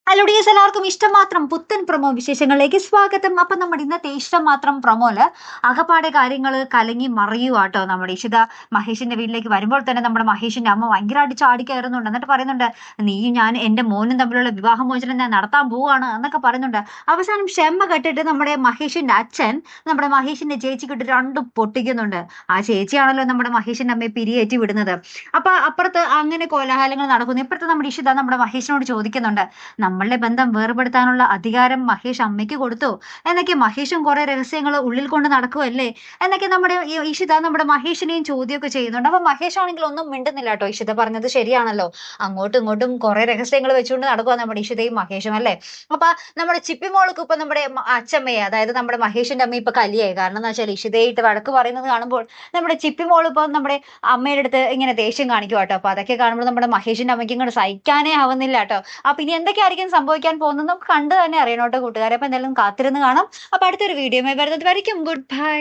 Hello dears, എല്ലാവർക്കും ഇഷ്ടം മാത്രം പുത്തൻ പ്രൊമോ വിശേഷങ്ങളിലേക്ക് സ്വാഗതം. അപ്പൊ നമ്മുടെ ഇന്നത്തെ ഇഷ്ടം മാത്രം പ്രൊമോയില് അകപ്പാടെ കാര്യങ്ങൾ കലങ്ങി മറിയുവാട്ടോ. നമ്മുടെ ഇഷിത മഹേഷിന്റെ വീട്ടിലേക്ക് വരുമ്പോൾ തന്നെ നമ്മുടെ മഹേഷിന്റെ അമ്മ ഭയങ്കരമായിട്ട് ചാടി കയറുന്നുണ്ട്. എന്നിട്ട് പറയുന്നുണ്ട്, നീ ഞാൻ എന്റെ മോനും തമ്മിലുള്ള വിവാഹമോചനം ഞാൻ നടത്താൻ പോവാണ് എന്നൊക്കെ പറയുന്നുണ്ട്. അവസാനം ക്ഷമ കെട്ടിട്ട് നമ്മുടെ മഹേഷിന്റെ അച്ഛൻ നമ്മുടെ മഹേഷിന്റെ ചേച്ചിക്ക് ഇട്ട് രണ്ടും പൊട്ടിക്കുന്നുണ്ട്. ആ ചേച്ചിയാണല്ലോ നമ്മുടെ മഹേഷിന്റെ അമ്മയെ പിരിയേറ്റി വിടുന്നത്. അപ്പൊ അപ്പുറത്ത് അങ്ങനെ കോലാഹലങ്ങൾ നടക്കുന്നു. ഇപ്പുറത്ത് നമ്മുടെ ഇഷിത നമ്മുടെ മഹേഷിനോട് ചോദിക്കുന്നുണ്ട്, നമ്മളുടെ ബന്ധം വേർപെടുത്താനുള്ള അധികാരം മഹേഷ് അമ്മയ്ക്ക് കൊടുത്തു എന്നൊക്കെ. മഹേഷും കുറെ രഹസ്യങ്ങൾ ഉള്ളിൽ കൊണ്ട് നടക്കുമല്ലേ എന്നൊക്കെ നമ്മുടെ ഇഷിത നമ്മുടെ മഹേഷിനെയും ചോദ്യമൊക്കെ ചെയ്യുന്നുണ്ട്. അപ്പൊ മഹേഷ് ആണെങ്കിൽ ഒന്നും മിണ്ടുന്നില്ല കേട്ടോ. ഇഷിത പറഞ്ഞത് ശരിയാണല്ലോ, അങ്ങോട്ടും ഇങ്ങോട്ടും കുറെ രഹസ്യങ്ങൾ വെച്ചുകൊണ്ട് നടക്കുക നമ്മുടെ ഇഷിതയും മഹേഷും അല്ലേ. അപ്പൊ നമ്മുടെ ചിപ്പിമോൾക്ക് ഇപ്പൊ നമ്മുടെ അച്ഛമ്മയെ, അതായത് നമ്മുടെ മഹേഷിന്റെ അമ്മ ഇപ്പൊ കലിയായി. കാരണം എന്താ വെച്ചാൽ ഇഷിതയിട്ട് വഴക്ക് പറയുന്നത് കാണുമ്പോൾ നമ്മുടെ ചിപ്പിമോൾ ഇപ്പൊ നമ്മുടെ അമ്മയുടെ അടുത്ത് ഇങ്ങനെ ദേഷ്യം കാണിക്കും കേട്ടോ. അപ്പൊ അതൊക്കെ കാണുമ്പോൾ നമ്മുടെ മഹേഷിന്റെ അമ്മയ്ക്ക് ഇങ്ങോട്ട് സഹിക്കാനേ ആവുന്നില്ല കേട്ടോ. അപ്പൊ ഇനി എന്തൊക്കെയായിരിക്കും സംഭവിക്കാൻ പോകുന്നത് നമുക്ക് കണ്ടു തന്നെ അറിയണം കേട്ടോ കൂട്ടുകാരെ. അപ്പൊ എന്തായാലും കാത്തിരുന്ന് കാണാം. അപ്പൊ അടുത്തൊരു വീഡിയോ വരുന്നത് വരയ്ക്കും ഗുഡ് ബൈ.